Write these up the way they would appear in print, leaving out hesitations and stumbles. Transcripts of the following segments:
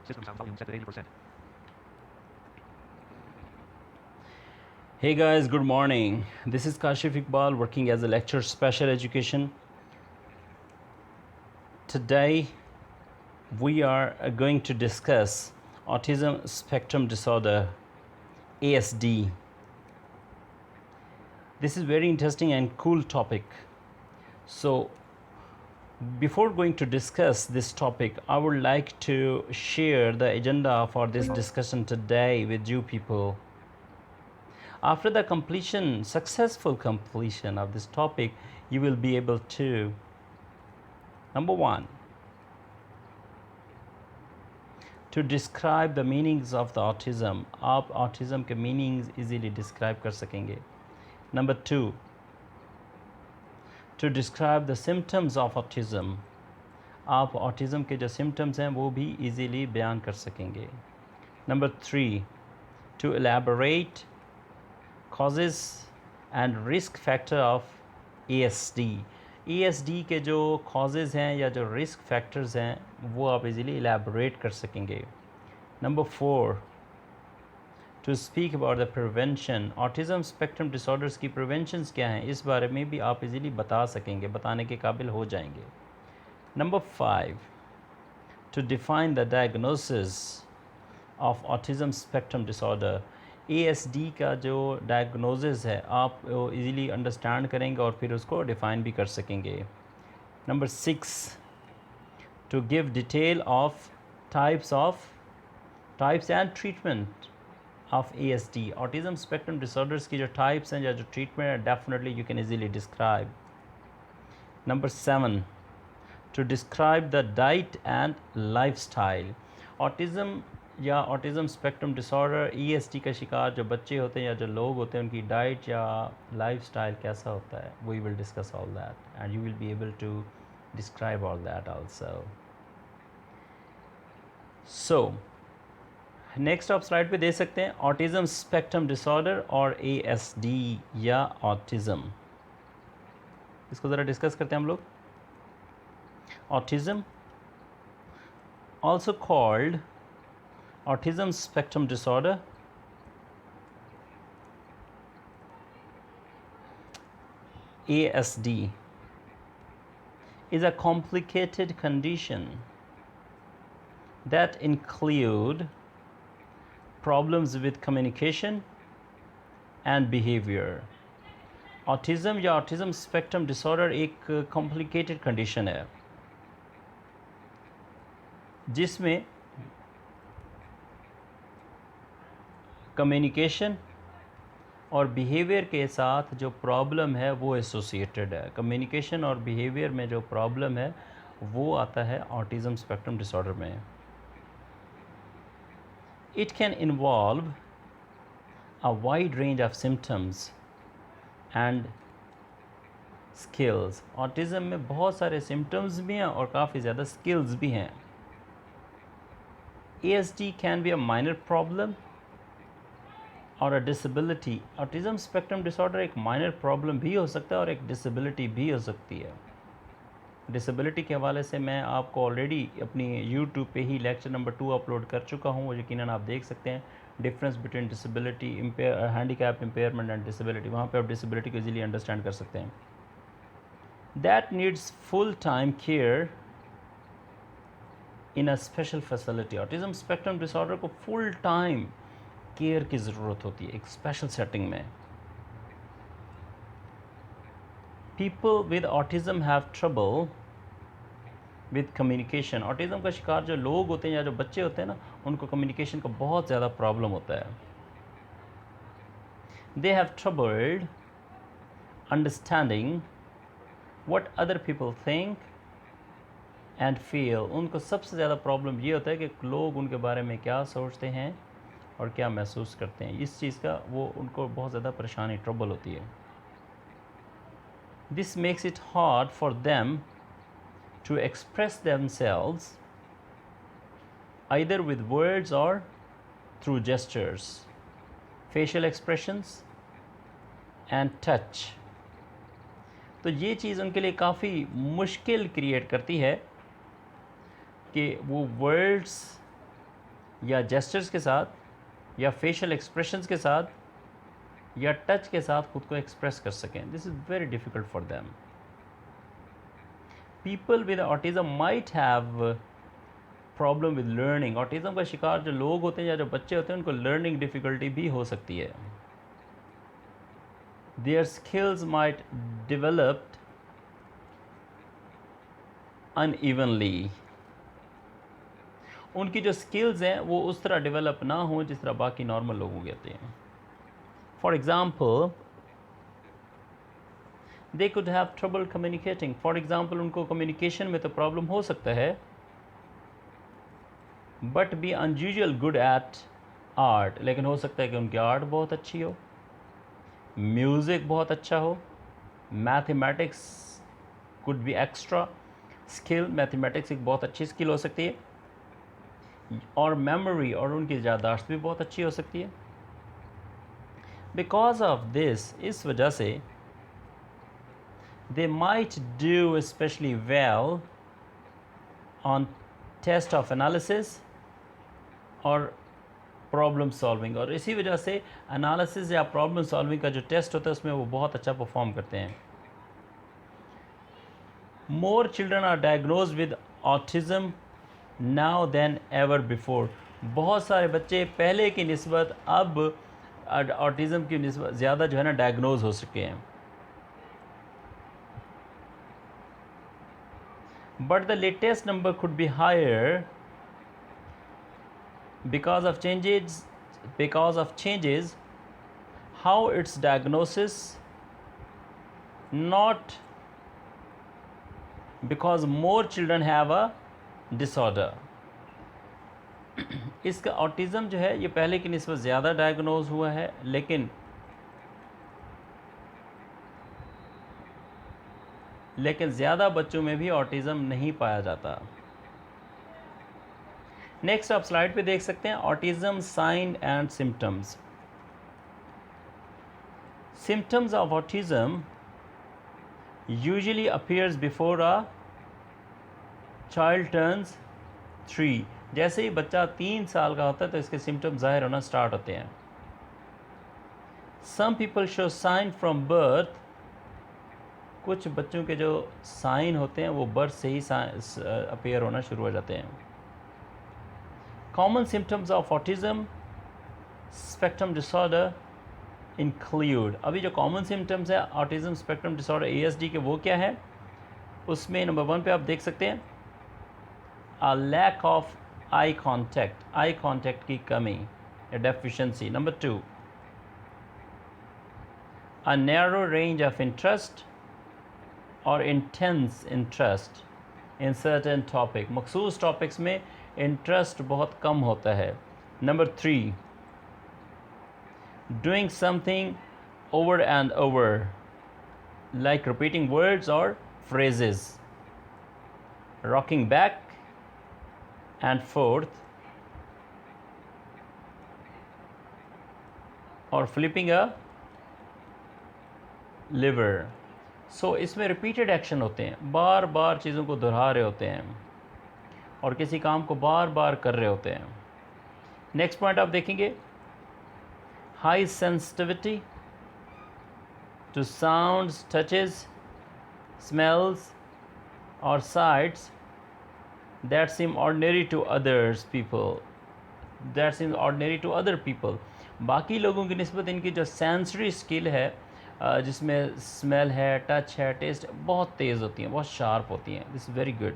System sound volume set to 80%. Hey guys, good morning. This is Kashif Iqbal working as a lecturer special education. Today we are going to discuss autism spectrum disorder, ASD. This is very interesting and cool topic. So before going to discuss this topic, I would like to share the agenda for this discussion today with you people. After the successful completion of this topic, you will be able to, number one, to describe the meanings of the autism. आप autism के meanings easily describe कर सकेंगे. Number two, to describe the symptoms of autism. आप autism के जो symptoms हैं वो भी easily बयान कर सकेंगे. Number three, to elaborate causes and risk factor of ASD. ASD के जो causes हैं या जो risk factors हैं वो आप easily elaborate कर सकेंगे. Number four, to speak about the prevention. Autism spectrum disorders की preventions क्या हैं इस बारे में भी आप easily बता सकेंगे, बताने के काबिल हो जाएंगे. Number five, to define the diagnosis of autism spectrum disorder. ASD का जो डायग्नोसिस है आप इजीली अंडरस्टैंड करेंगे और फिर उसको डिफ़ाइन भी कर सकेंगे. Number six, to give detail of types and treatment of ASD. Autism spectrum disorders की जो टाइप्स हैं या जो ट्रीटमेंट है definitely you can easily describe. Number seven, to describe the diet and lifestyle. Autism या ऑटिज़म स्पेक्ट्रम डिसऑर्डर ESD का शिकार जो बच्चे होते हैं या जो लोग होते हैं उनकी डाइट या लाइफस्टाइल कैसा होता है. We will discuss all that and you will be able to describe all that also. So next आप स्लाइड पे दे सकते हैं ऑटिज़म स्पेक्ट्रम डिसऑर्डर और ASD या ऑटिज़म. इसको ज़रा डिस्कस करते हैं हम लोग. Autism also called autism spectrum disorder, ASD, is a complicated condition that include problems with communication and behavior. Autism या autism spectrum disorder एक complicated condition है जिसमें कम्युनिकेशन और बिहेवियर के साथ जो प्रॉब्लम है वो एसोसिएटेड है. कम्युनिकेशन और बिहेवियर में जो प्रॉब्लम है वो आता है ऑटिज़म स्पेक्ट्रम डिसऑर्डर में. It can involve a wide range of symptoms and skills. Autism में बहुत सारे सिम्टम्स भी हैं और काफ़ी ज़्यादा स्किल्स भी हैं. ASD can be a minor problem और a disability. Autism spectrum disorder एक माइनर प्रॉब्लम भी हो सकता है और एक डिसेबिलिटी भी हो सकती है. डिसेबिलिटी के हवाले से मैं आपको ऑलरेडी अपनी यूट्यूब पे ही लेक्चर नंबर 2 अपलोड कर चुका हूँ. वो यकीनन आप देख सकते हैं difference between disability, handicap, impairment and disability. वहाँ पे आप डिसेबिलिटी को इजीली अंडरस्टैंड कर सकते हैं. That needs full time care in a special facility. Autism spectrum disorder को फुल टाइम केयर की ज़रूरत होती है एक स्पेशल सेटिंग में. People with autism have trouble with communication. Autism का शिकार जो लोग होते हैं या जो बच्चे होते हैं ना उनको कम्युनिकेशन का बहुत ज़्यादा प्रॉब्लम होता है. They have troubled understanding what other people think and feel. उनको सबसे ज़्यादा प्रॉब्लम ये होता है कि लोग उनके बारे में क्या सोचते हैं और क्या महसूस करते हैं. इस चीज़ का वो उनको बहुत ज़्यादा परेशानी, ट्रबल होती है. This makes it hard for them to express themselves either with words और through gestures, facial expressions and touch. तो ये चीज़ उनके लिए काफ़ी मुश्किल क्रिएट करती है कि वो वर्ड्स या जेस्चर्स के साथ या फेशियल एक्सप्रेशंस के साथ या टच के साथ खुद को एक्सप्रेस कर सकें. This is very difficult for them. People with autism might have problem with learning. Autism का शिकार जो लोग होते हैं या जो बच्चे होते हैं उनको लर्निंग डिफ़िकल्टी भी हो सकती है. Their skills might developed unevenly. उनकी जो स्किल्स हैं वो उस तरह डेवलप ना हो जिस तरह बाकी नॉर्मल लोगों के होते हैं. For example they could have trouble communicating. For example उनको कम्युनिकेशन में तो प्रॉब्लम हो सकता है, but be unusual good at art. लेकिन हो सकता है कि उनकी आर्ट बहुत अच्छी हो, म्यूज़िक बहुत अच्छा हो, mathematics could be extra skill. Mathematics एक बहुत अच्छी स्किल हो सकती है, और मेमोरी और उनकी याददाश्त भी बहुत अच्छी हो सकती है. बिकॉज ऑफ दिस, इस वजह से they might do specially well on test of analysis और प्रॉब्लम सॉल्विंग. और इसी वजह से एनालिसिस या प्रॉब्लम सॉल्विंग का जो टेस्ट होता है उसमें वो बहुत अच्छा परफॉर्म करते हैं. More children are diagnose with autism now then ever before. बहुत सारे बच्चे पहले की निस्बत अब ऑटिज़म की निस्बत ज़्यादा जो है ना डायग्नोज हो चुके हैं. But the latest number could be higher because of changes how its diagnosis, not because more children have a disorder. इसका ऑटिज़म जो है ये पहले की निस्बत ज़्यादा डायग्नोज हुआ है, लेकिन ज़्यादा बच्चों में भी ऑटिज़म नहीं पाया जाता. नेक्स्ट आप स्लाइड पे देख सकते हैं autism sign and symptoms. Symptoms of autism usually appears before a child turns 3. जैसे ही बच्चा 3 साल का होता है तो इसके सिम्टम्स ज़ाहिर होना स्टार्ट होते हैं. Some people show sign from birth. कुछ बच्चों के जो साइन होते हैं वो बर्थ से ही अपीयर होना शुरू हो जाते हैं. Common symptoms of autism spectrum disorder include. अभी जो कॉमन सिम्टम्स है ऑटिज़म स्पेक्ट्रम डिसऑर्डर ASD के वो क्या है, उसमें नंबर 1 पे आप देख सकते हैं a lack of eye contact की कमी या deficiency. Number 2 a narrow range of interest और intense interest in certain topic. मखसूस टॉपिक्स में इंटरेस्ट बहुत कम होता है. Number 3 doing something over and over like repeating words or phrases, rocking back and forth or flipping a lever. So इसमें repeated action होते हैं, बार बार चीज़ों को दोहरा रहे होते हैं और किसी काम को बार बार कर रहे होते हैं. नेक्स्ट पॉइंट आप देखेंगे high sensitivity to sounds, touches, smells or sights that seem ordinary to other people. बाकी लोगों की निस्बत इनकी जो सेंसरी स्किल है जिसमें स्मेल है, टच है, टेस्ट बहुत तेज़ होती हैं, बहुत शार्प होती हैं. This is very good.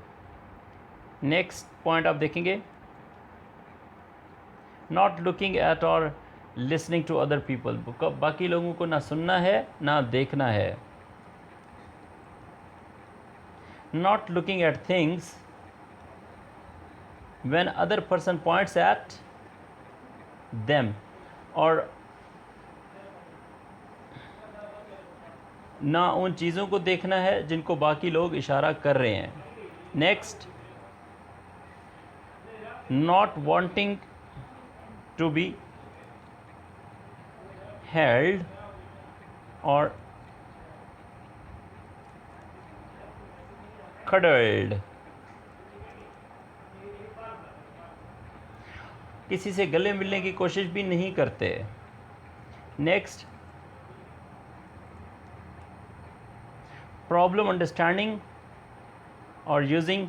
Next point आप देखेंगे नॉट लुकिंग एट और लिसनिंग टू अदर पीपल. बाकी लोगों को ना सुनना है ना देखना है. Not looking at things when other person points at them. और ना उन चीज़ों को देखना है जिनको बाकी लोग इशारा कर रहे हैं. Next not wanting to be held or cuddled. किसी से गले मिलने की कोशिश भी नहीं करते। नेक्स्ट, प्रॉब्लम अंडरस्टैंडिंग और using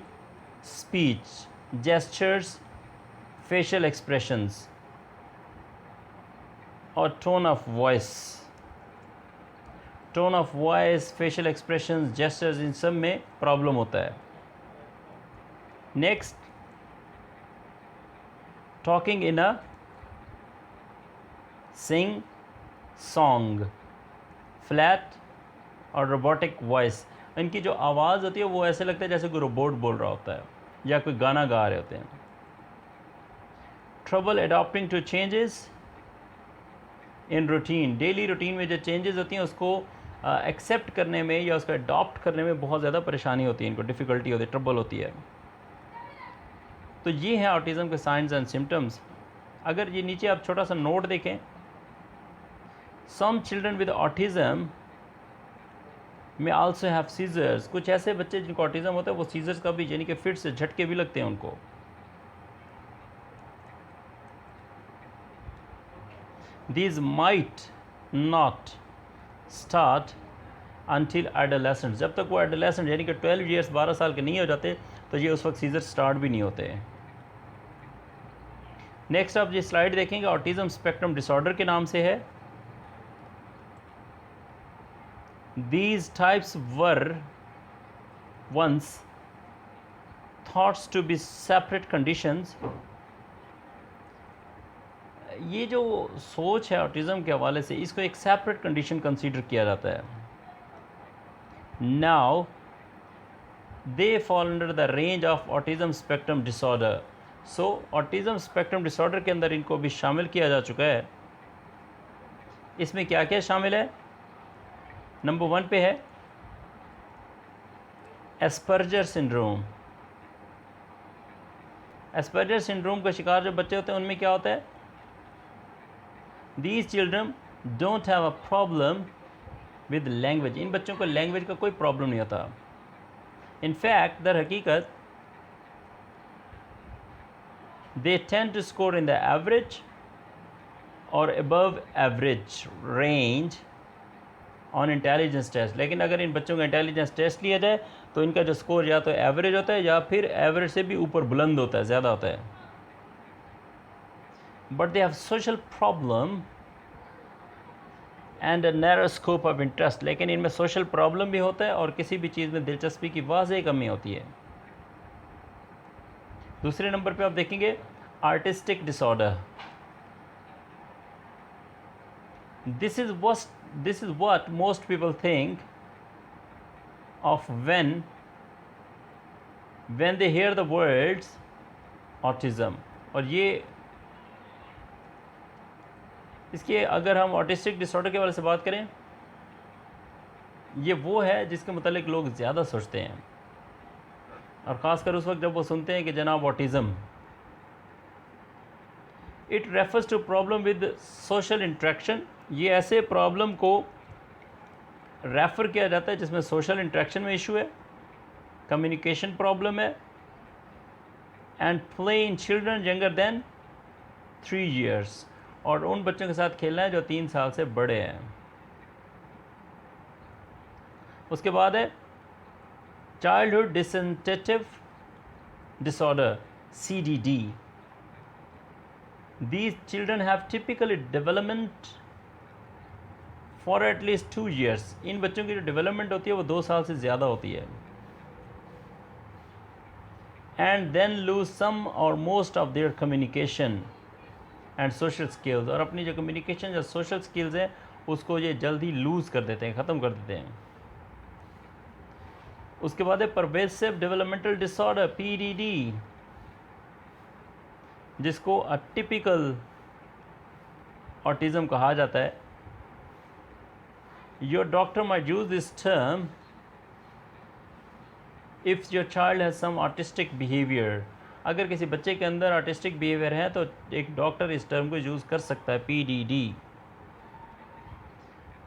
speech, gestures, facial expressions और tone of voice. Tone of voice, facial expressions, gestures, इन सब में प्रॉब्लम होता है। Next, talking in a sing song, flat और रोबोटिक वॉइस। इनकी जो आवाज़ होती है वो ऐसे लगता है जैसे कोई रोबोट बोल रहा होता है या कोई गाना गा रहे होते हैं। Trouble adopting to changes in routine, daily routine में जो चेंजेस होती हैं उसको एक्सेप्ट करने में या उसको अडॉप्ट करने में बहुत ज़्यादा परेशानी होती है, इनको डिफ़िकल्टी होती है, ट्रबल होती है। तो ये है ऑटिज़म के साइंस एंड सिम्टम्स। अगर ये नीचे आप छोटा सा नोट देखें, सम चिल्ड्रन विद ऑटिज़म में आल्सो हैव सीजर्स। कुछ ऐसे बच्चे जिनको ऑटिज़म होता है वो सीजर्स का भी, यानी कि फिट से झटके भी लगते हैं उनको। These might not start until adolescence। जब तक वो adolescent यानी कि 12 ईयर्स 12 साल के नहीं हो जाते तो ये उस वक्त सीजर स्टार्ट भी नहीं होते हैं। नेक्स्ट आप ये स्लाइड देखेंगे, ऑटिज़म स्पेक्ट्रम डिसऑर्डर के नाम से है। These types were once thought to be separate conditions। ये जो सोच है ऑटिज़म के हवाले से, इसको एक सेपरेट कंडीशन कंसीडर किया जाता है। Now they fall under the range of autism spectrum disorder. So autism spectrum disorder के अंदर इनको भी शामिल किया जा चुका है। इसमें क्या क्या शामिल है? नंबर 1 पे है एस्पर्जर सिंड्रोम। एस्पर्जर सिंड्रोम का शिकार जो बच्चे होते हैं उनमें क्या होता है? These children don't have a problem with language। इन बच्चों को लैंग्वेज का कोई प्रॉब्लम नहीं होता। इन फैक्ट दर हकीकत they tend to score in the average or above average range on intelligence test। लेकिन अगर इन बच्चों का इंटेलिजेंस टेस्ट लिया जाए तो इनका जो स्कोर या तो एवरेज होता है या फिर एवरेज से भी ऊपर बुलंद होता है, ज़्यादा होता है। But they have social problem and a narrow scope of interest. लेकिन इनमें सोशल प्रॉब्लम भी होता है और किसी भी चीज़ में दिलचस्पी की वाज़ेह कमी होती है। दूसरे नंबर पे आप देखेंगे artistic disorder. This is what most people think of when they hear the words autism। और ये इसके अगर हम ऑटिस्टिक डिसऑर्डर के बारे से बात करें, ये वो है जिसके मुतालिक लोग ज़्यादा सोचते हैं, और ख़ासकर उस वक्त जब वो सुनते हैं कि जनाब autism. It refers to problem with social interaction. ये ऐसे प्रॉब्लम को रेफ़र किया जाता है जिसमें सोशल इंट्रैक्शन में इशू है, कम्युनिकेशन प्रॉब्लम है, and play in children younger than 3 years. और उन बच्चों के साथ खेलना है जो 3 साल से बड़े हैं। उसके बाद है childhood desensitive disorder, CDD। These children have typically development for at least 2 years। इन बच्चों की जो डेवलपमेंट होती है वो 2 साल से ज़्यादा होती है। And then lose some or most of their communication and social skills। और अपनी जो कम्युनिकेशन या सोशल स्किल्स हैं उसको ये जल्दी लूज़ कर देते हैं, ख़त्म कर देते हैं। उसके बाद है परवेसिव डेवलपमेंटल डिसऑर्डर, PDD, जिसको अटिपिकल ऑटिज़म कहा जाता है। Your doctor might use this term if your child has some autistic behaviour. अगर किसी बच्चे के अंदर ऑटिस्टिक बिहेवियर है तो एक डॉक्टर इस टर्म को यूज़ कर सकता है, PDD।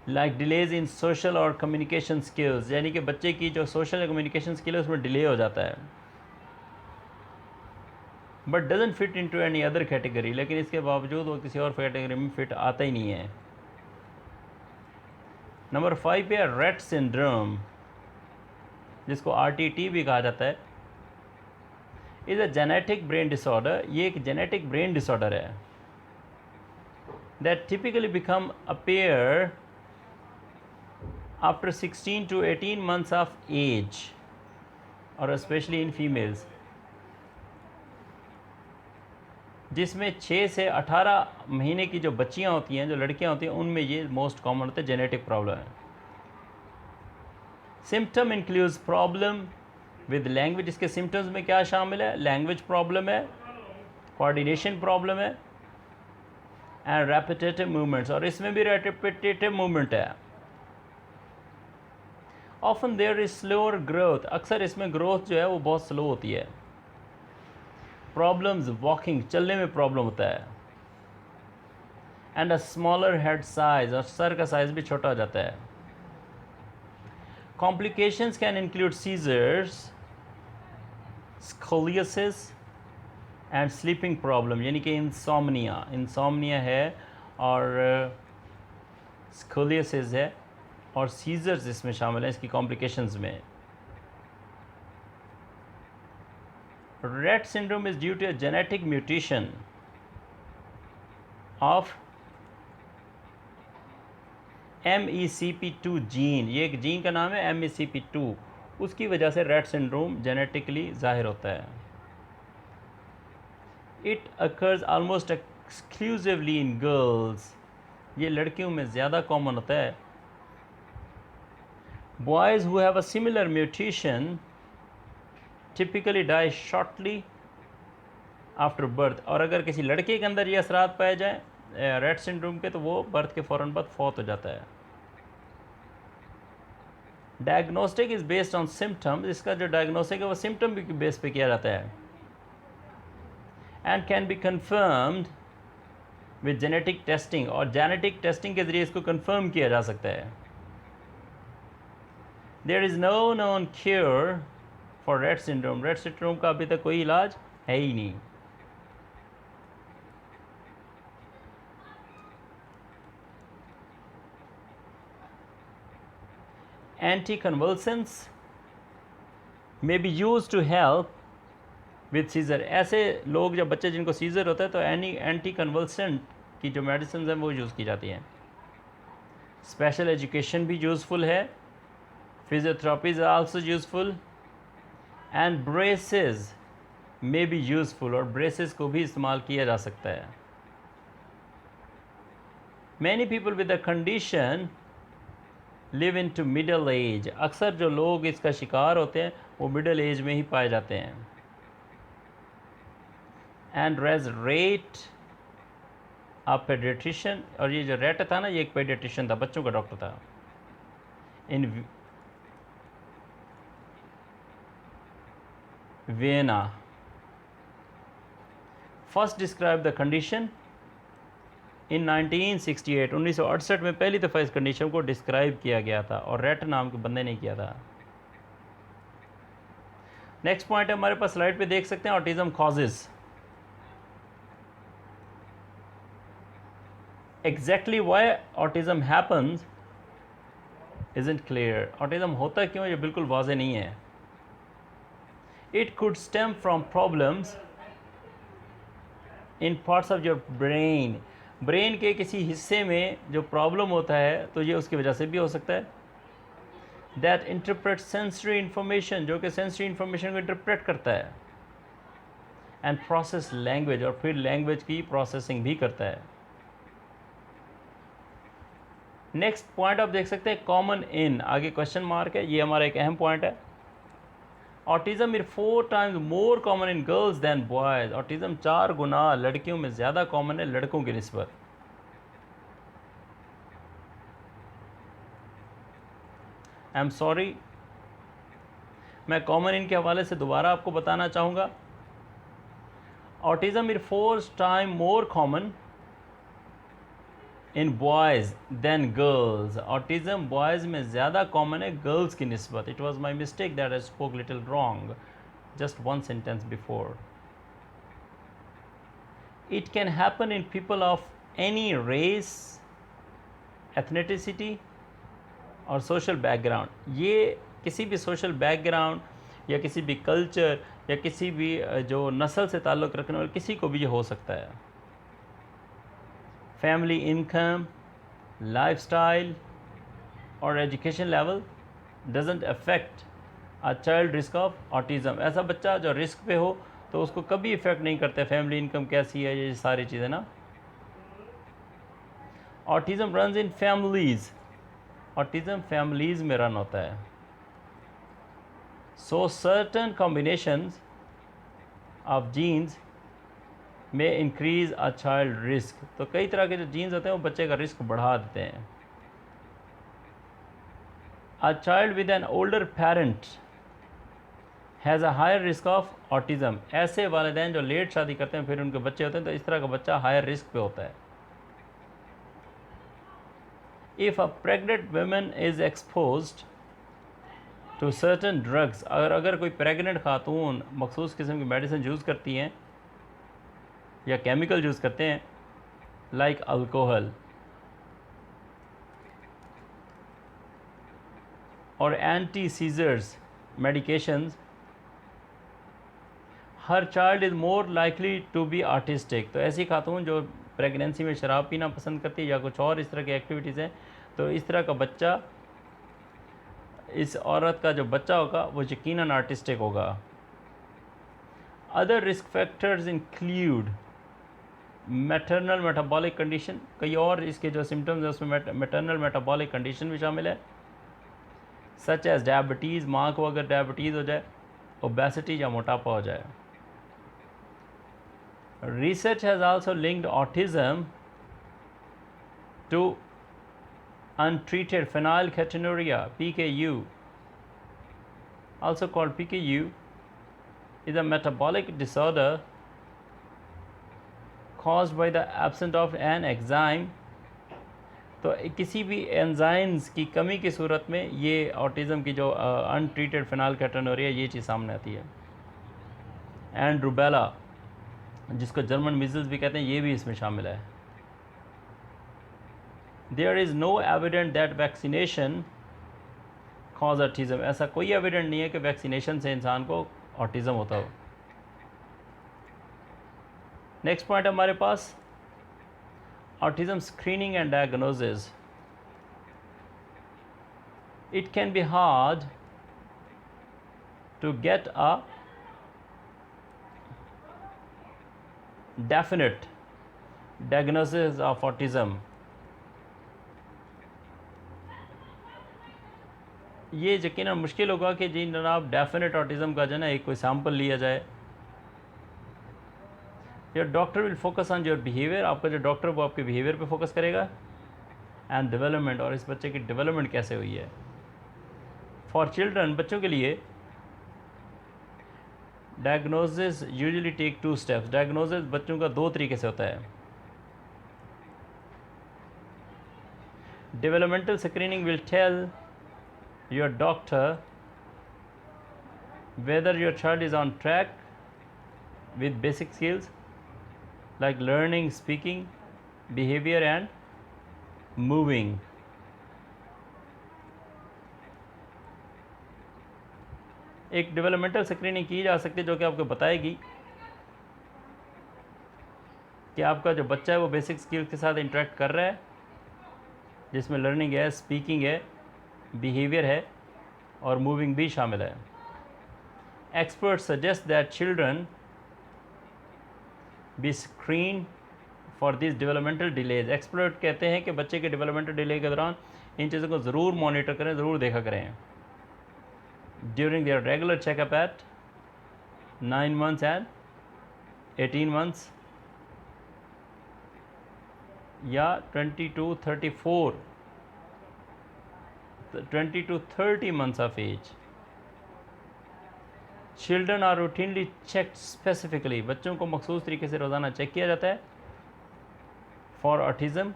Like delays in social और कम्युनिकेशन स्किल्स, यानी कि बच्चे की जो सोशल या कम्युनिकेशन स्किल है उसमें डिले हो जाता है। But doesn't fit into any other category, लेकिन इसके बावजूद वो किसी और कैटेगरी में फिट आता ही नहीं है। नंबर 5 पे रेट सिंड्रोम, जिसको RTT भी कहा जाता है, is a genetic brain disorder. ये एक जेनेटिक ब्रेन डिसऑर्डर है that typically become appear after 16 to 18 months of age और स्पेशली इन फीमेल्स, जिसमें 6 से 18 महीने की जो बच्चियां होती हैं, जो लड़कियां होती हैं, उनमें ये मोस्ट कॉमन होता है, जेनेटिक प्रॉब्लम है। Symptom includes problem with language, इसके सिम्टम्स में क्या शामिल है? लैंग्वेज प्रॉब्लम है, कोऑर्डिनेशन प्रॉब्लम है, एंड रेपिटेटिव मूवमेंट्स, और इसमें भी रेपिटेटिव मूवमेंट है। Often there is slower growth, अक्सर इसमें ग्रोथ जो है वो बहुत स्लो होती है। प्रॉब्लम्स वॉकिंग, चलने में प्रॉब्लम होता है, and a smaller head size, और सर का साइज भी छोटा हो जाता है। Complications can include seizures, scoliosis and sleeping problem, यानी कि इंसोमनिया है और स्कोलियोसिस है और सीजर्स इसमें शामिल है इसकी कॉम्प्लिकेशंस में। Rett syndrome is due to a genetic mutation of MECP2 gene, ये एक जीन का नाम है MECP2, उसकी वजह से रेट सिंड्रोम जेनेटिकली जाहिर होता है। It occurs almost exclusively in girls, ये लड़कियों में ज़्यादा कॉमन होता है। Boys who have a similar mutation typically die shortly after birth, और अगर किसी लड़के के अंदर ये असरात पाए जाएँ रेट सिंड्रोम के, तो वो बर्थ के फ़ौरन बाद फौत हो जाता है। Diagnostic is based on symptoms, इसका जो डायग्नोस्टिक है वो सिम्टम के बेस पे किया जाता है, and can be confirmed with genetic testing, और जेनेटिक टेस्टिंग के ज़रिए इसको कन्फर्म किया जा सकता है। There is no known cure for Rett syndrome, Rett syndrome का अभी तक कोई इलाज है ही नहीं। Anticonvulsants may be use to help with seizure, ऐसे लोग जब बच्चे जिनको सीज़र होता है तो एंटीकन्वल्सेंट की जो मेडिसिन हैं वो यूज़ की जाती हैं। स्पेशल एजुकेशन भी यूज़फुल है, physiotherapy is also useful, and braces में भी यूज़फुल, और ब्रेसेस को भी इस्तेमाल किया जा सकता है। Many people with the condition live into middle age, अक्सर जो लोग इसका शिकार होते हैं वो मिडल एज में ही पाए जाते हैं। And raise rate a paediatrician, और ये जो रेट था ना, ये एक पेडियाट्रिशियन था, बच्चों का डॉक्टर था। इन Vienna first described the condition in 1968, 1968 में पहली दफ़ा इस कंडीशन को डिस्क्राइब किया गया था, और रेट नाम के बंदे ने किया था। नेक्स्ट पॉइंट है हमारे पास, स्लाइड पे देख सकते हैं, autism causes. Exactly why autism happens isn't clear, autism होता क्यों ये बिल्कुल वाज़ेह नहीं है। It could stem from problems in parts of your brain, brain के किसी हिस्से में जो प्रॉब्लम होता है तो ये उसकी वजह से भी हो सकता है। That interprets sensory information, जो कि सेंसरी इंफॉर्मेशन को इंटरप्रेट करता है, एंड प्रोसेस लैंग्वेज, और फिर लैंग्वेज की प्रोसेसिंग भी करता है। नेक्स्ट पॉइंट आप देख सकते हैं, कॉमन इन, आगे क्वेश्चन मार्क है, ये हमारा एक अहम पॉइंट है। Autism is 4 times more common in girls than boys, autism 4 गुना लड़कियों में ज़्यादा कॉमन है लड़कों की निस्बत। आई एम सॉरी, मैं कॉमन इन के हवाले से दोबारा आपको बताना चाहूँगा। Autism is 4 times more common in boys than girls, autism boys में ज़्यादा कॉमन है गर्ल्स की निस्बत। It was my mistake that I spoke little wrong just 1 sentence before. It can happen in people of any race, ethnicity और social background. ये किसी भी social background या किसी भी culture या किसी भी जो नस्ल से ताल्लुक़ रखने वाले किसी को भी ये हो सकता है. Family income, lifestyle or education level doesn't affect a child risk of autism. ऐसा बच्चा जो रिस्क पे हो तो उसको कभी इफ़ेक्ट नहीं करते फैमिली इनकम कैसी है, ये सारी चीज़ें ना. Autism runs in families. Autism families में रन होता है. So certain combinations of genes में इंक्रीज़ अ चाइल्ड रिस्क. तो कई तरह के जो जीन्स होते हैं वो बच्चे का रिस्क बढ़ा देते हैं. A child with an older parent has a higher risk of autism. ऐसे वालिदैन जो लेट शादी करते हैं फिर उनके बच्चे होते हैं तो इस तरह का बच्चा हायर रिस्क पे होता है. If a pregnant women is exposed to certain drugs, अगर कोई प्रेग्नेंट खातून मखसूस किस्म की मेडिसिन यूज़ करती हैं या केमिकल यूज़ करते हैं लाइक अल्कोहल और एंटी सीजर्स मेडिकेशंस, हर child is more likely to be artistic. तो ऐसी खातून जो प्रेगनेंसी में शराब पीना पसंद करती है या कुछ और इस तरह की एक्टिविटीज़ हैं, तो इस तरह का बच्चा, इस औरत का जो बच्चा होगा वो यकीनन आर्टिस्टिक होगा. Other risk factors include maternal metabolic condition. कई और इसके जो सिम्टम्स हैं उसमें मैटरनल मेटाबॉलिक कंडीशन भी शामिल है, सच एज डायबिटीज़. माँ को अगर डायबिटीज़ हो जाए, ओबेसिटी या मोटापा हो जाए. Research has also linked autism to untreated phenylketonuria, PKU. Also called PKU is a metabolic disorder caused by the absence of an enzyme. तो किसी भी एंजाइम्स की कमी की सूरत में ये ऑटिज़म की जो अनट्रीटेड फिनाइलकेटोनुरिया ये चीज़ सामने आती है. एंड रूबेला, जिसको जर्मन मिज़ल्स भी कहते हैं, ये भी इसमें शामिल है. There is no evident that vaccination cause autism. ऐसा कोई एविडेंट नहीं है कि वैक्सीनेशन से इंसान को ऑटिज़म होता हो. नेक्स्ट पॉइंट हमारे पास autism screening and diagnosis. It can be hard to get a definite diagnosis of autism. ये यकीनन मुश्किल होगा कि जी जनाब डेफिनेट ऑटिज़म का जो है ना एक कोई सैम्पल लिया जाए. Your doctor will focus on your behaviour. आपका जो डॉक्टर वो आपके बिहेवियर पे फोकस करेगा. एंड डेवलपमेंट, और इस बच्चे की डेवलपमेंट कैसे हुई है. फॉर चिल्ड्रन, बच्चों के लिए diagnosis usually take 2 steps. Diagnosis बच्चों का 2 तरीके से होता है. Developmental screening will tell your doctor whether your child is on track with basic skills like learning, speaking, behaviour and moving. एक डेवलपमेंटल स्क्रीनिंग की जा सकती है जो कि आपको बताएगी कि आपका जो बच्चा है वो बेसिक स्किल्स के साथ इंटरेक्ट कर रहा है, जिसमें लर्निंग है, स्पीकिंग है, बिहेवियर है और मूविंग भी शामिल है. Expert suggest that children B screen for this developmental delays. Expert कहते हैं कि बच्चे के डेवलपमेंटल डिले के दौरान इन चीज़ों को ज़रूर मॉनिटर करें, ज़रूर देखा करें. During their regular checkup at 9 months and 18 months या 20 to 30 months of age. Children are routinely checked specifically. बच्चों को मखसूस तरीके से रोज़ाना चेक किया जाता है for autism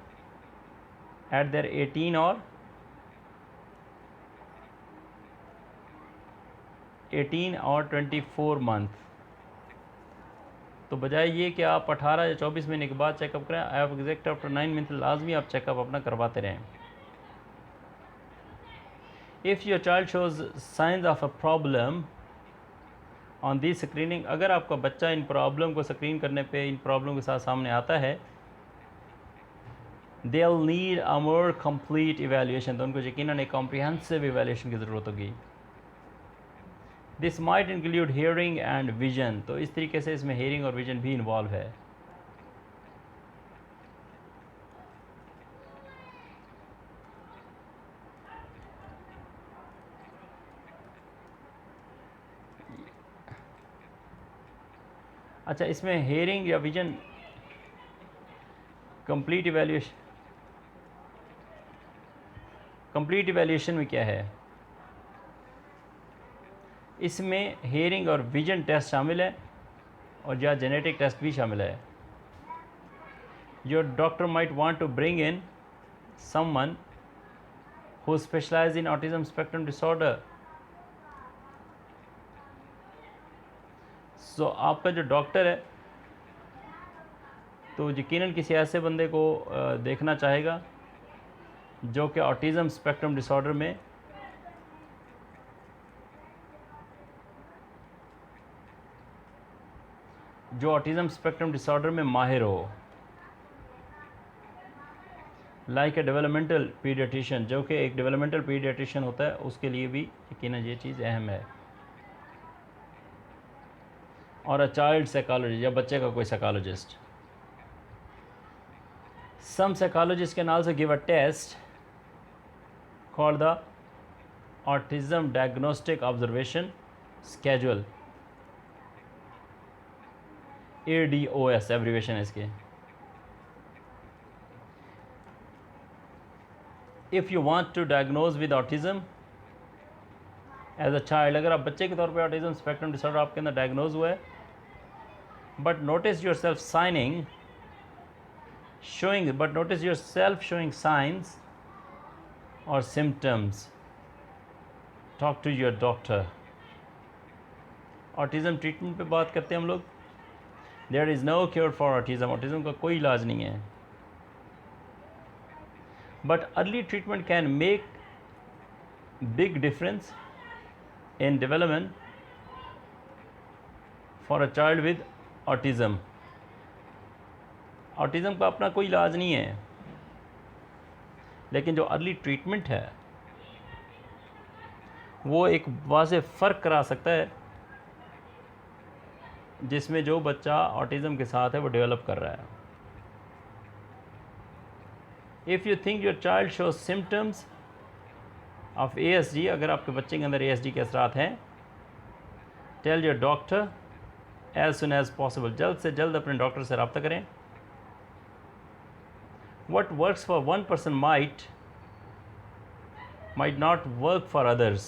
at their 18 और 24 मंथ. तो बजाय ये कि आप 18 या 24 महीने के बाद चेकअप करें, आप एग्जैक्ट आफ्टर 9 मंथ लाजमी आप चेकअप अपना करवाते रहें। If your child shows science of a problem on the screening, अगर आपका बच्चा इन प्रॉब्लम को स्क्रीन करने पे इन प्रॉब्लम के साथ सामने आता है, they will need a more complete evaluation, तो उनको यकीनन एक कॉम्प्रिहेंसिव इवेल्यूएशन की ज़रूरत होगी। This might include hearing and vision, तो इस तरीके से इसमें हियरिंग और विजन भी इन्वॉल्व है। अच्छा, इसमें हियरिंग या विजन कंप्लीट इवैल्यूएशन में क्या है, इसमें हियरिंग और विजन टेस्ट शामिल है और या जेनेटिक टेस्ट भी शामिल है। Your doctor might want to bring in someone who specialize in autism spectrum disorder. So आपका जो डॉक्टर है तो यकीनन किसी ऐसे बंदे को देखना चाहेगा जो कि ऑटिज़म स्पेक्ट्रम डिसऑर्डर में माहिर हो, लाइक ए डेवलपमेंटल पीडियाट्रिशियन, जो कि एक डेवलपमेंटल पीडियाट्रिशियन होता है, उसके लिए भी यकीनन ये चीज़ अहम है। और अ चाइल्ड साइकोलॉजिस्ट, या बच्चे का कोई psychologist. Some psychologist can also give a test called the Autism Diagnostic Observation Schedule, ADOS abbreviation है इसके। If you want to diagnose with autism as a child, अगर आप बच्चे के तौर पे ऑटिज्म स्पेक्ट्रम डिसऑर्डर आपके अंदर डायग्नोज हुआ है, but notice yourself showing science और symptoms, talk to your doctor. Autism treatment पे बात करते हैं हम लोग। There is no cure for autism, autism का कोई इलाज नहीं है, but early treatment can make big difference in development for a child with autism. Autism का अपना कोई इलाज नहीं है, लेकिन जो अर्ली ट्रीटमेंट है वो एक वाज़ेह फ़र्क करा सकता है जिसमें जो बच्चा ऑटिज़म के साथ है वो डेवलप कर रहा है। If you think your child show symptoms of ASD, अगर आपके बच्चे के अंदर ASD के असरात हैं, tell your doctor as soon as possible, जल्द से जल्द अपने डॉक्टर से रब्ता करें। What works for one person might not work for others.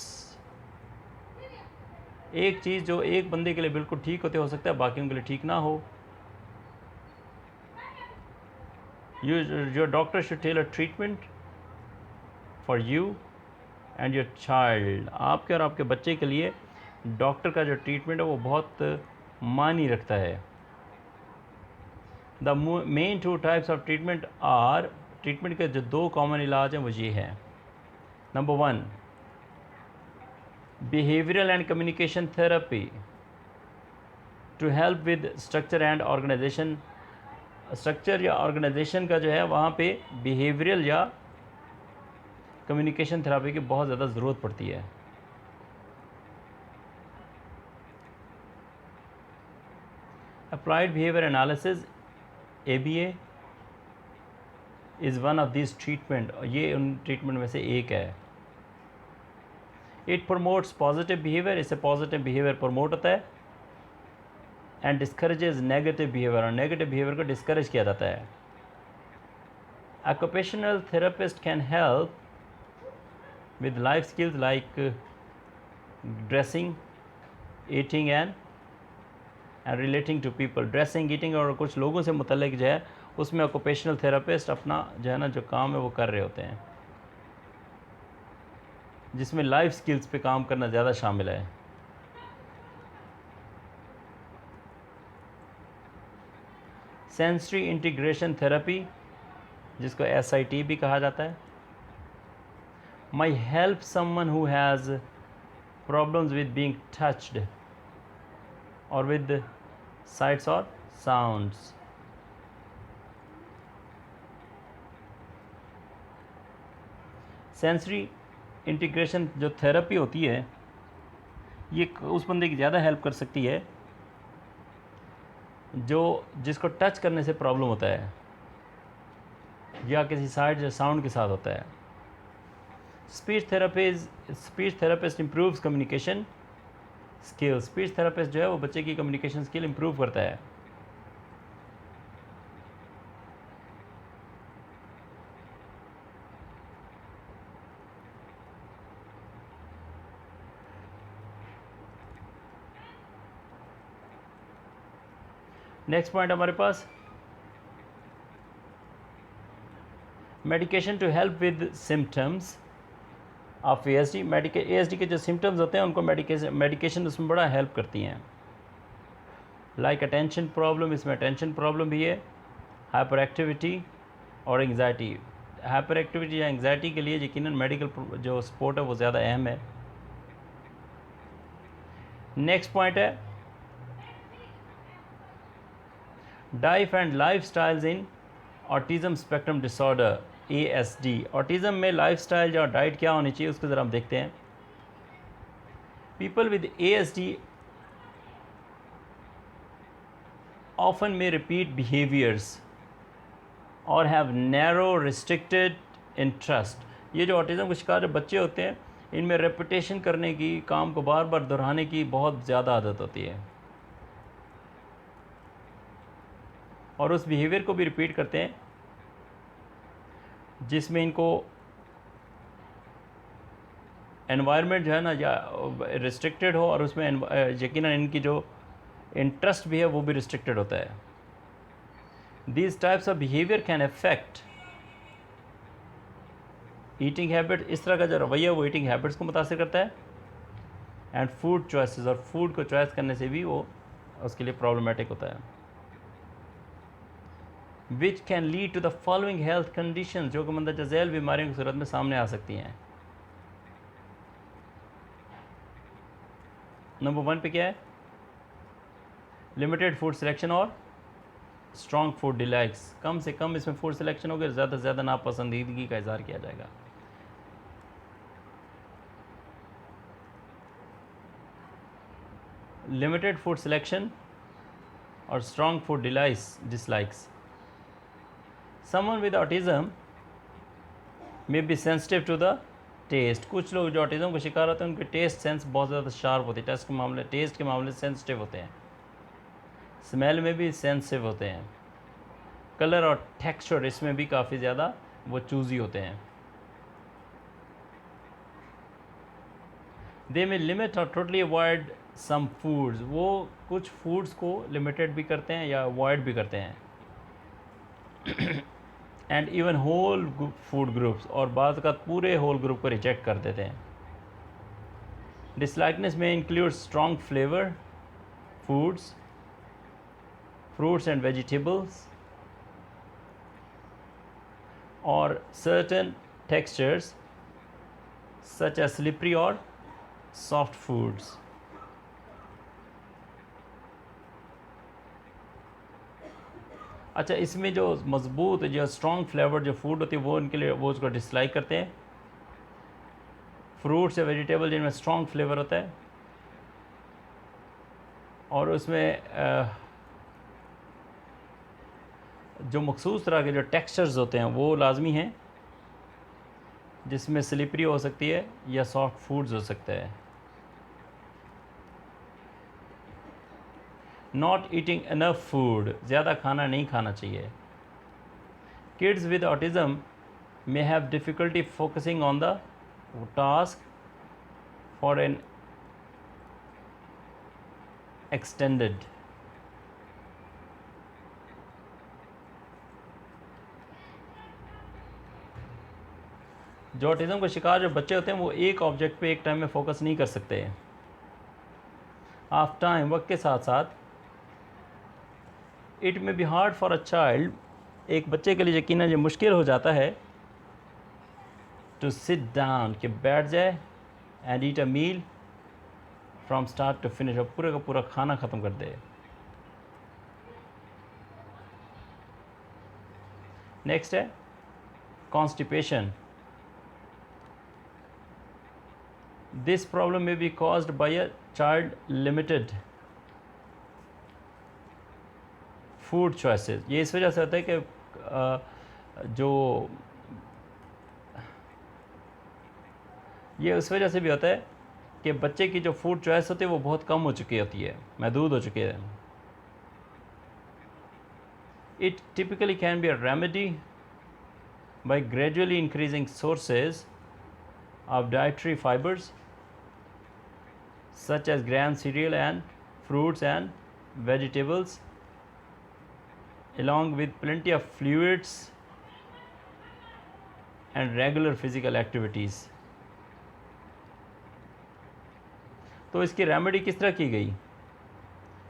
एक चीज़ जो एक बंदे के लिए बिल्कुल ठीक होती हो सकता है बाकियों के लिए ठीक ना हो। Your doctor should tailor treatment for you and your child. आपके और आपके बच्चे के लिए डॉक्टर का जो ट्रीटमेंट है वो बहुत मायने रखता है। The main 2 types of treatment are, treatment के जो 2 कॉमन इलाज हैं वो ये हैं। Number 1, behavioural and communication therapy to help with structure and organisation. Structure या ऑर्गेनाइजेशन का जो है वहाँ पे बिहेवियरल या कम्युनिकेशन थेरेपी की बहुत ज़्यादा ज़रूरत पड़ती है। Applied behaviour analysis ABA is one of this treatment, ये उन ट्रीटमेंट में से एक है। इट प्रमोट्स पॉजिटिव बिहेवियर, इससे पॉजिटिव बिहेवियर प्रमोट होता है, एंड डिस्करेजेज नेगेटिव बिहेवियर, और नेगेटिव बिहेवियर को डिस्करेज किया जाता है। Occupational therapist can help with life skills like dressing, eating and relating to people. Dressing, eating और कुछ लोगों से मुतल्लिक जो है उसमें ऑक्यूपेशनल थेरेपिस्ट अपना जो है ना जो काम है वो कर रहे होते हैं, जिसमें लाइफ स्किल्स पे काम करना ज़्यादा शामिल है। सेंसरी इंटीग्रेशन थेरेपी, जिसको SIT भी कहा जाता है। My help someone who has problems with being touched और विद साइट्स और साउंड्स। सेंसरी इंटीग्रेशन जो थेरेपी होती है ये उस बंदे की ज़्यादा हेल्प कर सकती है जिसको टच करने से प्रॉब्लम होता है या किसी साइड या साउंड के साथ होता है। Speech therapist improves communication skill. Speech therapist जो है वो बच्चे की कम्युनिकेशन स्किल इम्प्रूव करता है। नेक्स्ट पॉइंट हमारे पास medication to help with symptoms of ASD। ASD के जो सिम्टम्स होते हैं उनको मेडिकेशन उसमें बड़ा हेल्प करती हैं। लाइक अटेंशन प्रॉब्लम, इसमें अटेंशन प्रॉब्लम भी है, हाइपर एक्टिविटी और एंग्जाइटी। हाइपर एक्टिविटी या एंग्जाइटी के लिए यकीनन मेडिकल जो सपोर्ट है वो ज़्यादा अहम है। नेक्स्ट पॉइंट है diet and life styles in autism spectrum disorder ASD। Autism में लाइफस्टाइल या डाइट क्या होनी चाहिए उसको ज़रा हम देखते हैं। पीपल विद ASD ऑफन में रिपीट बिहेवियर्स और हैव नैरो रिस्ट्रिक्टेड इंटरेस्ट। ये जो ऑटिज़म के शिकार बच्चे होते हैं इनमें रेपिटेशन करने की, काम को बार बार दोहराने की बहुत ज़्यादा आदत होती है और उस बिहेवियर को भी रिपीट करते हैं जिसमें इनको एनवायरनमेंट जो है ना या रिस्ट्रिक्टेड हो और उसमें यकीनन इनकी जो इंटरेस्ट भी है वो भी रिस्ट्रिक्टेड होता है। These types of behaviour can affect eating habit. इस तरह का जो रवैया वो ईटिंग हैबिट्स को मुतासिर करता है एंड फूड चॉइसेस, और फूड को चॉइस करने से भी वो उसके लिए प्रॉब्लमेटिक होता है। Which can lead to the following health condition, जो कि मंदरजा झैल बीमारियों की सूरत में सामने आ सकती हैं। नंबर 1 पे क्या है? लिमिटेड फूड सिलेक्शन और स्ट्रॉन्ग फूड डिलाइक्स। कम से कम इसमें फूड सिलेक्शन होगा, ज़्यादा से ज़्यादा नापसंदीदगी का इजहार किया जाएगा। लिमिटेड फूड सिलेक्शन और strong food dislikes. Someone with autism may be sensitive to the taste। कुछ लोग जो ऑटिज़म का शिकार होते हैं उनके टेस्ट सेंस बहुत ज़्यादा शार्प होती है, टेस्ट के मामले सेंसिटिव होते हैं। स्मेल में भी सेंसिटिव होते हैं। कलर और टेक्सचर इसमें भी काफ़ी ज़्यादा वो चूज़ी होते हैं। दे में लिमिट और टोटली अवॉइड सम फूड्स। वो कुछ फूड्स को लिमिटेड भी करते हैं या अवॉइड भी करते हैं। And even whole food groups, और बाद का पूरे होल ग्रुप को रिजेक्ट कर देते हैं। डिसलाइकनेस में include strong flavor foods, fruits and vegetables और certain textures such as slippery और सॉफ्ट फूड्स। अच्छा, इसमें जो मजबूत जो स्ट्रॉन्ग फ्लेवर जो फूड होती है वो उनके लिए वो उसको डिसलाइक करते हैं। फ्रूट्स या वेजिटेबल जिनमें स्ट्रॉन्ग फ्लेवर होता है और उसमें जो मखसूस तरह के जो टेक्सचर्स होते हैं वो लाजमी हैं, जिसमें स्लिपरी हो सकती है या सॉफ्ट फूड्स हो सकते हैं। नॉट ईटिंग इनफ फूड, ज़्यादा खाना नहीं खाना चाहिए। Kids with autism may have difficulty focusing on the task for an extended जो ऑटिज़म का शिकार जो बच्चे होते हैं वो एक ऑब्जेक्ट पे एक टाइम में फोकस नहीं कर सकते। ऑफ टाइम, वक्त के साथ साथ it may be hard for a child, एक बच्चे के लिए यकीनन ये मुश्किल हो जाता है टू सिट डाउन, कि बैठ जाए and eat a meal from start to finish, और पूरे का पूरा खाना ख़त्म कर दे। नेक्स्ट है constipation. This problem may be caused by a child limited food choices. ये इस वजह से होता है कि ये उस वजह से भी होता है कि बच्चे की जो फूड चॉइस होती है वो बहुत कम हो चुकी होती है, महदूद हो चुकी है। It typically can be a remedy by gradually increasing sources of dietary fibers such as gram cereal and fruits and vegetables, along with plenty of fluids and regular physical activities। तो इसकी रेमेडी किस तरह की गई,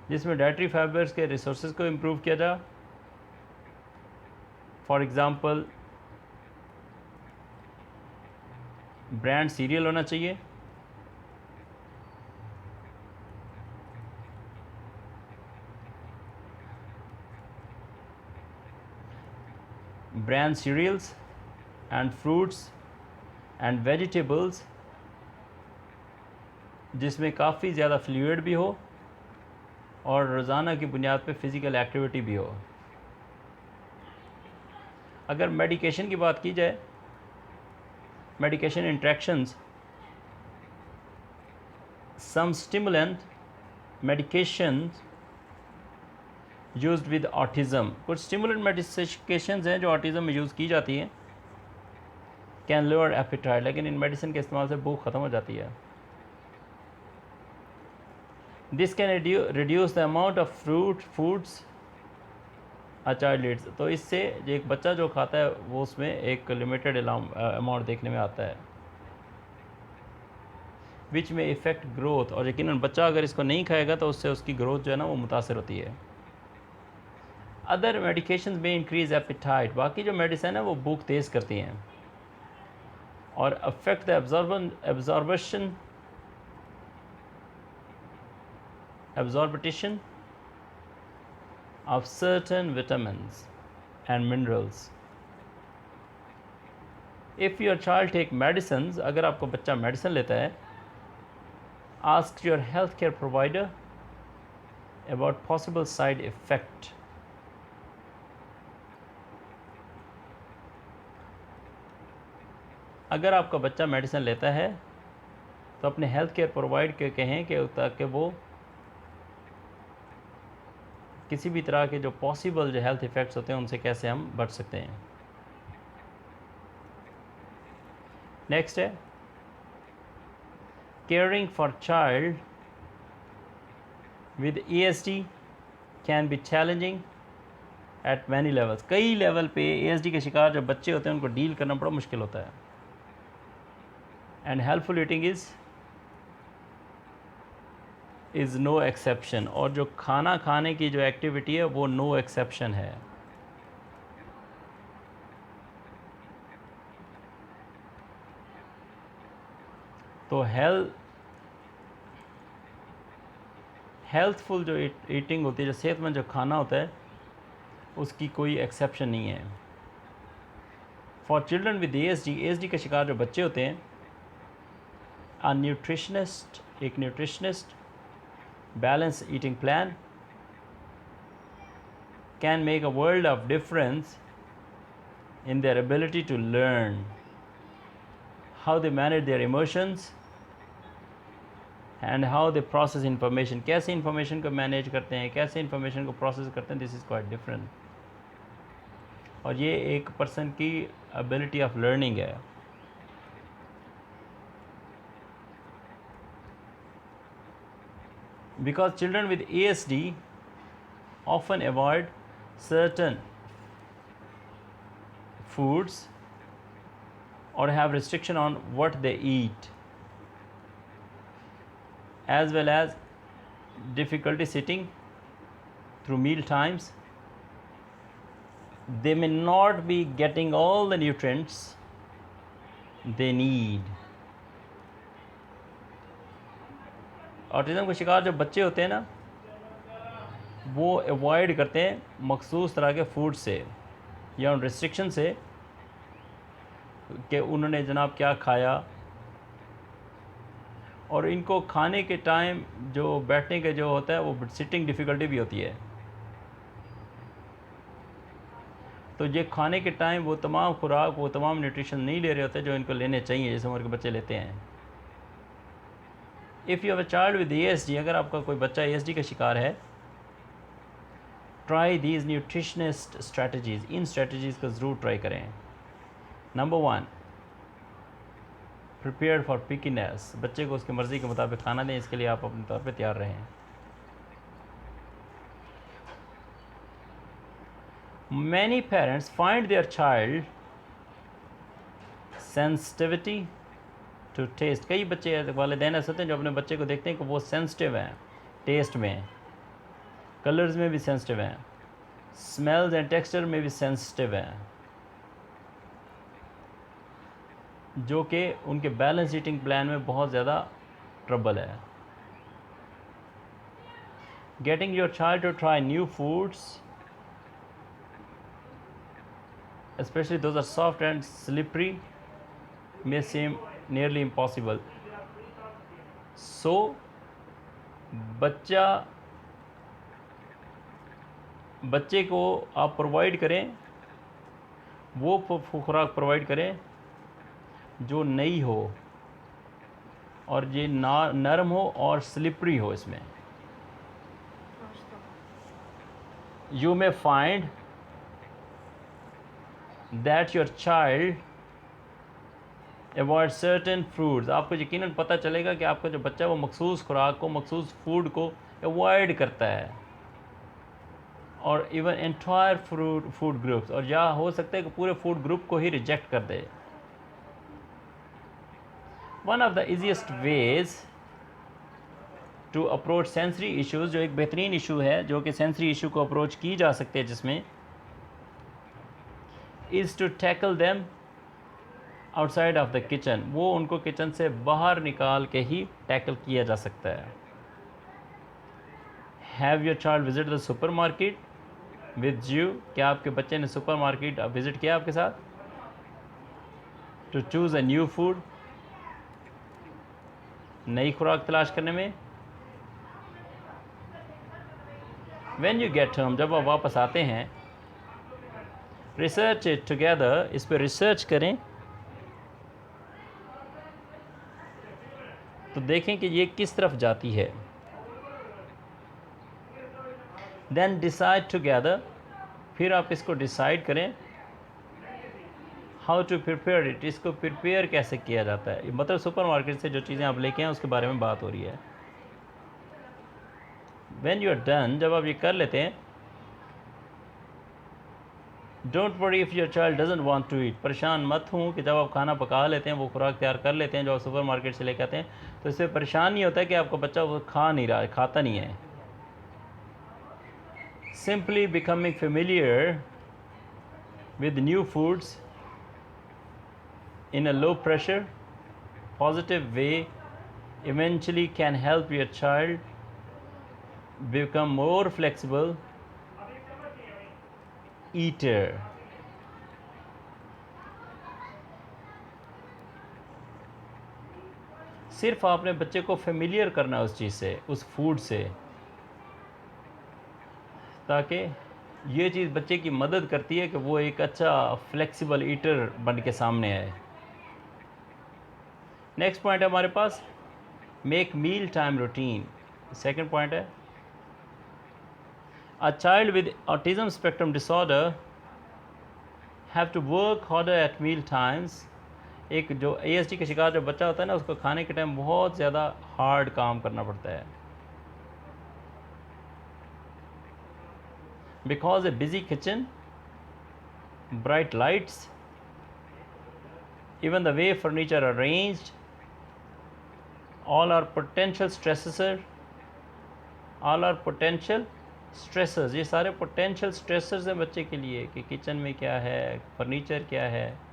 जिसमें dietary fibres के resources को improve किया जा। फॉर एग्ज़ाम्पल ब्रांड सीरियल होना चाहिए, bran cereals and fruits and vegetables जिसमें काफ़ी ज़्यादा फ्लूइड भी हो और रोज़ाना की बुनियाद पे फ़िज़िकल एक्टिविटी भी हो। अगर मेडिकेशन की बात की जाए, medication interactions, some stimulant medications used with autism, कुछ stimulant medications हैं जो ऑटिज़म में यूज़ की जाती हैं, can lower appetite, लेकिन इन मेडिसिन के इस्तेमाल से भूख ख़त्म हो जाती है। This can reduce the amount of foods a child eats, तो इससे एक बच्चा जो खाता है वो उसमें एक लिमिटेड अमाउंट देखने में आता है, विच में इफ़ेक्ट ग्रोथ, और यकीनन बच्चा अगर इसको नहीं खाएगा तो उससे उसकी ग्रोथ जो है ना वो मुतासर होती है। अदर मेडिकेशन में इंक्रीज एपिटाइट, बाकी जो मेडिसिन है वो भूख तेज़ करती हैं और affect the absorption of certain vitamins and minerals. If your child take medicines, अगर आपका बच्चा मेडिसिन लेता है, ask your healthcare provider about possible side effect. अगर आपका बच्चा मेडिसिन लेता है तो अपने हेल्थ केयर प्रोवाइड के कहें कि ताकि वो किसी भी तरह के जो पॉसिबल जो हेल्थ इफ़ेक्ट्स होते हैं उनसे कैसे हम बच सकते हैं। नेक्स्ट है caring for child with ASD can B challenging eight many levels. कई लेवल पे ASD के शिकार जो बच्चे होते हैं उनको डील करना बड़ा मुश्किल होता है। And helpful eating is no exception, और जो खाना खाने की जो एक्टिविटी है वो नो एक्सेप्शन है। तो हेल्थफुल जो ईटिंग होती है, जो सेहतमंद जो खाना होता है उसकी कोई एक्सेप्शन नहीं है। फॉर चिल्ड्रन विद ASD के शिकार जो बच्चे होते हैं, एक nutritionist balance eating plan can make a world of difference in their ability to learn how they manage their emotions and how they process information। कैसे information को manage करते हैं, कैसे information को process करते हैं, this is quite different। और ये एक person की ability of learning है। Because children with ASD often avoid certain foods or have restriction on what they eat, as well as difficulty sitting through meal times they may not be getting all the nutrients they need. Autism के शिकार जो बच्चे होते हैं ना, वो avoid करते हैं मखसूस तरह के फूड से या उन रिस्ट्रिक्शन से कि उन्होंने जनाब क्या खाया, और इनको खाने के टाइम जो बैठने के जो होता है वो सिटिंग डिफ़िकल्टी भी होती है। तो ये खाने के टाइम वो तमाम खुराक, वो तमाम न्यूट्रिशन नहीं ले रहे होते जो इनको लेने चाहिए, जैसे उम्र के बच्चे लेते हैं। If you have a child with ASD, अगर आपका कोई बच्चा ASD का शिकार है, try these nutritionist strategies, in strategies को ज़रूर ट्राई करें। नंबर 1, प्रिपेयर फॉर पिकीनेस, बच्चे को उसकी मर्ज़ी के मुताबिक खाना दें, इसके लिए आप अपने तौर पे तैयार रहें। Many parents find their child sensitivity to taste, कई बच्चे वालिदैन ऐसे होते हैं जो अपने बच्चे को देखते हैं कि वो सेंसिटिव हैं टेस्ट में, कलर्स में भी सेंसिटिव हैं, स्मेल्स एंड टेक्सचर में भी सेंसिटिव हैं, जो कि उनके बैलेंस ईटिंग प्लान में बहुत ज़्यादा ट्रबल है। Getting your child to try new foods, especially those are soft and slippery, may seem nearly impossible. So बच्चे को आप प्रोवाइड करें, वो खुराक प्रोवाइड करें जो नई हो और ये नरम हो और स्लिपरी हो। इसमें you may find that your child avoid certain foods, आपको यकीनन पता चलेगा कि आपका जो बच्चा वो मखसूस खुराक को, मखसूस फूड को अवॉइड करता है, और इवन एंटायर फूड ग्रुप्स, और या हो सकता है कि पूरे फूड ग्रुप को ही रिजेक्ट कर दे। One of the easiest ways to approach sensory issues, जो एक बेहतरीन इशू है जो कि सेंसरी इशू को अप्रोच की जा सकते हैं जिसमें, is to tackle them outside of the kitchen, वो उनको किचन से बाहर निकाल के ही टैकल किया जा सकता है। Have your child visit the supermarket with you, क्या आपके बच्चे ने सुपर मार्केट विज़िट किया आपके साथ? To choose a new food, नई खुराक तलाश करने में। When you get home, जब आप वापस आते हैं, रिसर्च इट टुगेदर, इस पर रिसर्च करें, तो देखें कि ये किस तरफ जाती है। देन डिसाइड टुगेदर, फिर आप इसको डिसाइड करें हाउ टू प्रिपेयर इट, इसको प्रिपेयर कैसे किया जाता है। मतलब सुपरमार्केट से जो चीज़ें आप लेके आए उसके बारे में बात हो रही है। व्हेन यू आर डन, जब आप ये कर लेते हैं, don't worry if your child doesn't want to eat, परेशान मत हूँ कि जब आप खाना पका लेते हैं, वो खुराक तैयार कर लेते हैं जो आप सुपर मार्केट से लेकर आते हैं, तो इससे परेशान नहीं होता है कि आपका बच्चा वो खा नहीं रहा है, खाता नहीं है। Simply becoming familiar with new foods in a low pressure positive way eventually can help your child become more flexible eater. सिर्फ आपने बच्चे को फेमिलियर करना है उस चीज़ से, उस फूड से, ताकि ये चीज़ बच्चे की मदद करती है कि वो एक अच्छा फ्लेक्सिबल ईटर बन के सामने आए। नेक्स्ट पॉइंट है हमारे पास, make mealtime routine. Second point है, A child with autism spectrum disorder have to work harder at meal times, एक जो ASD के शिकार जो बच्चा होता है ना, उसको खाने के टाइम बहुत ज़्यादा हार्ड काम करना पड़ता है। Because a busy kitchen, bright lights, even the way furniture arranged, all are potential stressors, all are potential stressors, ये सारे पोटेंशियल स्ट्रेसर्स हैं बच्चे के लिए कि किचन में क्या है, फर्नीचर क्या है,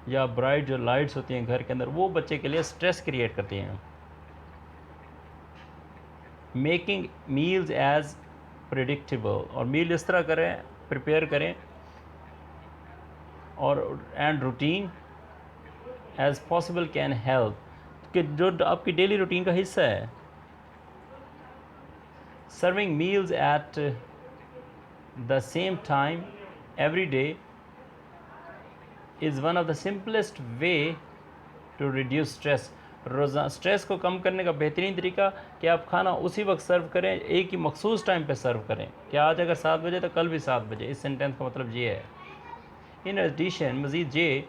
या ब्राइट जो लाइट्स होती हैं घर के अंदर, वो बच्चे के लिए स्ट्रेस क्रिएट करती हैं। मेकिंग मील्स एज प्रिडिक्टेबल, और मील इस तरह करें, प्रिपेयर करें और and routine as possible can help, कि जो आपकी डेली रूटीन का हिस्सा है। Serving meals at the same time every day is one of the simplest way to reduce stress. रोज़ाना स्ट्रेस को कम करने का बेहतरीन तरीका कि आप खाना उसी वक्त सर्व करें, एक ही मखसूस टाइम पे सर्व करें, कि आज अगर 7 बजे तो कल भी 7 बजे। इस सेंटेंस का मतलब ये है। इन एडिशन, मज़ीद ये,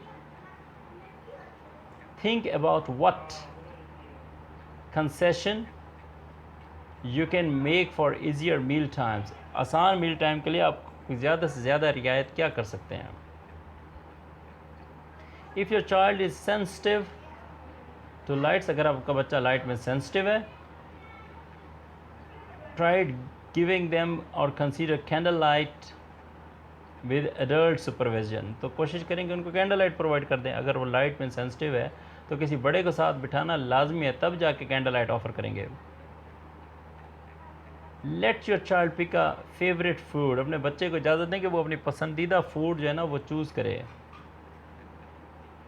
think about what concession you can make for easier meal times. आसान मील टाइम के लिए आप ज़्यादा से ज़्यादा रियायत क्या कर सकते हैं। If your child is sensitive to lights, अगर आपका बच्चा लाइट में सेंसिटिव है, ट्राइड गिविंग देम और consider candle light with adult supervision, तो कोशिश करेंगे उनको कैंडल लाइट प्रोवाइड कर दें। अगर वो लाइट में सेंसिटिव है तो किसी बड़े को साथ बिठाना लाजमी है, तब जाके कैंडल लाइट ऑफ़र करेंगे। Let your child pick a favourite food, अपने बच्चे को इजाज़त दें कि वो अपनी पसंदीदा फूड जो है ना वो चूज़ करे।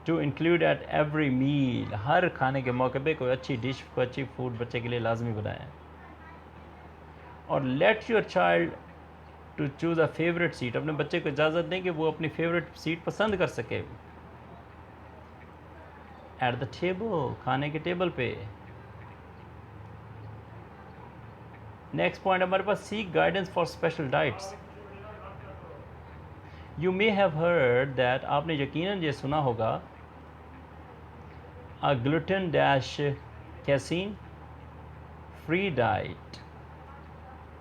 To include at every meal, हर खाने के मौके पे कोई अच्छी डिश, कोई अच्छी फूड बच्चे के लिए लाजमी बनाएं। और let your child to choose a favourite seat, अपने बच्चे को इजाज़त दें कि वो अपनी फेवरेट सीट पसंद कर सके एट द टेबल, खाने के टेबल पे। नेक्स्ट पॉइंट हमारे पास, seek guidance for special diets. You may have heard that, आपने यकीनन ये सुना होगा, a gluten-casein free diet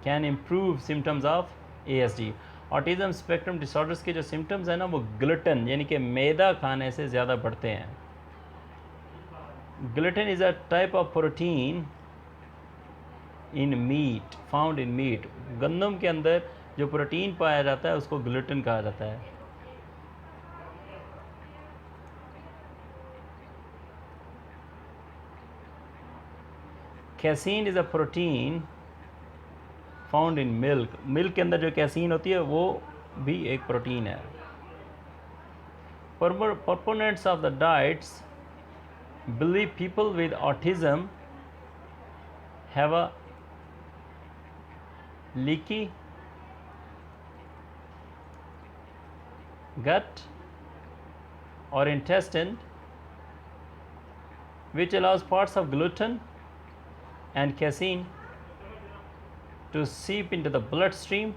can improve symptoms of ASD। Autism spectrum disorders के जो सिम्टम्स हैं ना वो ग्लूटेन यानी कि मैदा खाने से ज़्यादा बढ़ते हैं। Gluten is a type of protein in wheat, found in wheat. गंदम के अंदर जो प्रोटीन पाया जाता है उसको ग्लूटेन कहा जाता है। Casein is a protein found in milk, milk के अंदर जो कैसीन होती है वो भी एक प्रोटीन है। Proponents of the diets believe people with autism have a leaky gut or intestine which allows parts of gluten and casein to seep into the bloodstream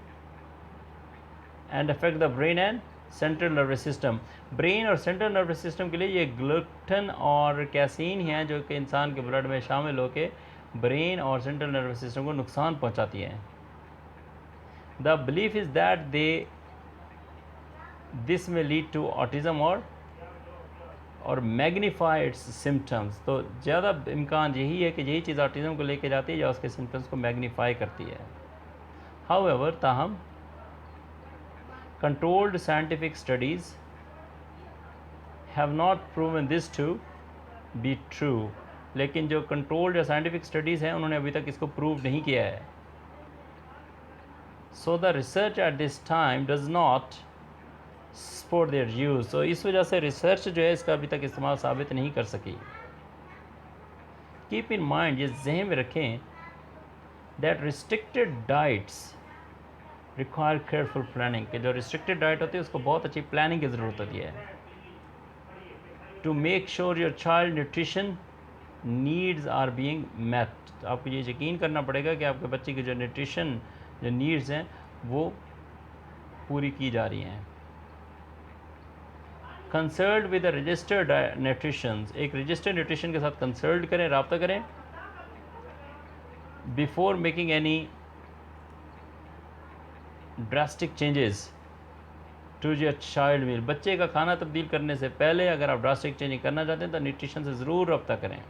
and affect the brain and central nervous system. Brain और central nervous system के लिए ये gluten और casein हैं जो कि इंसान के ब्लड में शामिल होकर ब्रेन और सेंट्रल नर्वस सिस्टम को नुकसान पहुंचाती हैं। The belief is that this में लीड टू ऑटिज़म और मैग्नीफाई इट्स सिम्टम्स, तो ज़्यादा इम्कान यही है कि यही चीज़ ऑटिज़म को लेके जाती है या उसके सिम्टम्स को मैग्नीफाई करती है। हाउएवर, ताहम controlled scientific studies have not proven this to be true, लेकिन जो कंट्रोल्ड या साइंटिफिक स्टडीज़ हैं उन्होंने अभी तक इसको प्रूव नहीं किया है। So the research at this time does not support there use, तो इस वजह से रिसर्च जो है इसका अभी तक इस्तेमाल साबित नहीं कर सकी। कीप इन माइंड, ये जहन में रखें, that restricted diets require careful planning, कि जो रिस्ट्रिक्टेड डाइट होती है उसको बहुत अच्छी प्लानिंग की ज़रूरत होती है। To make sure your child nutrition needs are being met, आपको ये यकीन करना पड़ेगा कि आपके बच्चे की जो न्यूट्रिशन जो नीड्स हैं वो पूरी की जा रही हैं। Consult with a registered nutritions, एक रजिस्टर्ड न्यूट्रिशन के साथ कंसल्ट करें, रब्ता करें before making any drastic changes to your child meal, बच्चे का खाना तब्दील करने से पहले अगर आप ड्रास्टिक चेंजिंग करना चाहते हैं तो न्यूट्रिशन से ज़रूर रब्ता करें।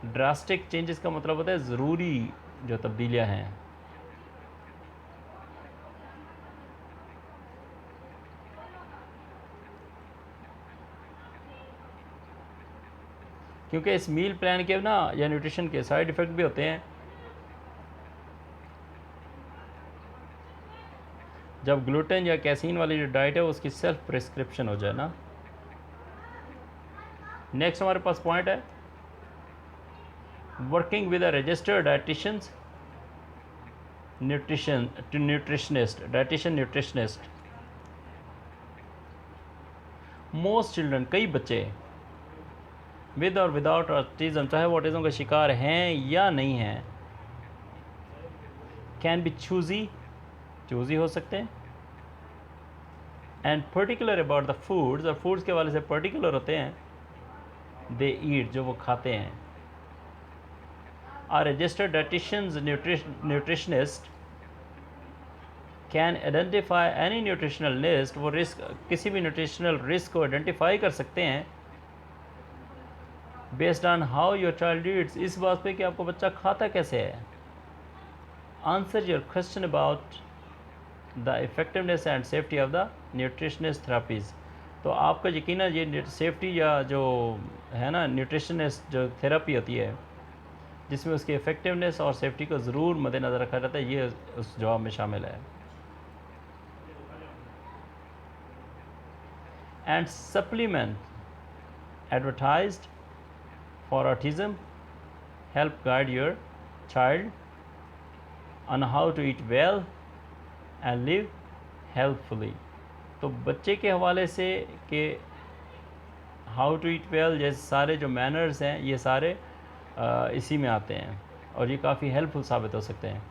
ड्रास्टिक चेंजेस का मतलब होता है ज़रूरी जो तब्दीलियाँ हैं। क्योंकि इस मील प्लान के ना या न्यूट्रिशन के साइड इफ़ेक्ट भी होते हैं। जब ग्लूटेन या कैसीन वाली जो डाइट है उसकी सेल्फ प्रिस्क्रिप्शन हो जाए ना। नेक्स्ट हमारे पास पॉइंट है working with a registered dietitians nutritionist dietitian nutritionist. Most children, कई बच्चे विद और विदाउट ऑटिज्म, चाहे वो ऑटिज्म का शिकार हैं या नहीं हैं, कैन बी चूजी हो सकते हैं, and particular about the foods, और फूड्स के वाले से पर्टिकुलर होते हैं, दे ईट, जो वो खाते हैं। Our registered dietitians nutritionist can identify any nutritional list, वो रिस्क, किसी भी न्यूट्रिशनल रिस्क को आइडेंटिफाई कर सकते हैं based on how your child eats, इस बात पे कि आपका बच्चा खाता कैसे है। Answer your question about the effectiveness and safety of the nutritionist therapies. तो आपका यकीनन ये सेफ्टी या जो है ना न्यूट्रिशनिस्ट जो थेरापी होती है जिसमें उसकी इफ़ेक्टिवनेस और सेफ्टी को ज़रूर मद्देनज़र रखा जाता है, ये उस जवाब में शामिल है। And supplement advertised for autism help guide your child on how to eat well and live helpfully. तो बच्चे के हवाले से कि हाउ टू ईट वेल जैसे सारे जो मैनर्स हैं ये सारे इसी में आते हैं और ये काफ़ी हेल्पफुल साबित हो सकते हैं।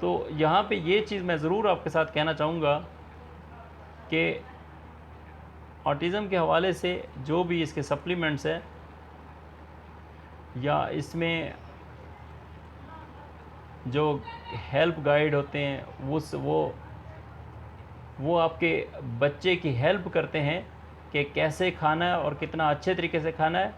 तो यहाँ पे ये चीज़ मैं ज़रूर आपके साथ कहना चाहूँगा कि ऑटिज़म के हवाले से जो भी इसके सप्लीमेंट्स हैं या इसमें जो हेल्प गाइड होते हैं वो आपके बच्चे की हेल्प करते हैं कि कैसे खाना है और कितना अच्छे तरीके से खाना है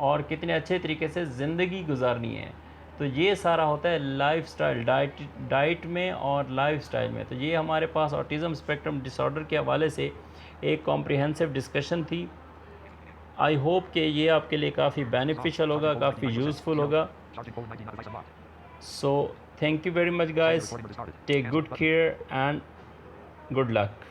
और कितने अच्छे तरीके से ज़िंदगी गुजारनी है। तो ये सारा होता है लाइफस्टाइल डाइट में और लाइफस्टाइल में। तो ये हमारे पास ऑटिज़म स्पेक्ट्रम डिसऑर्डर के हवाले से एक कॉम्प्रिहेंसिव डिस्कशन थी। आई होप कि ये आपके लिए काफ़ी बेनिफिशियल होगा, काफ़ी यूज़फुल होगा। So thank you very much guys, take good care and good luck.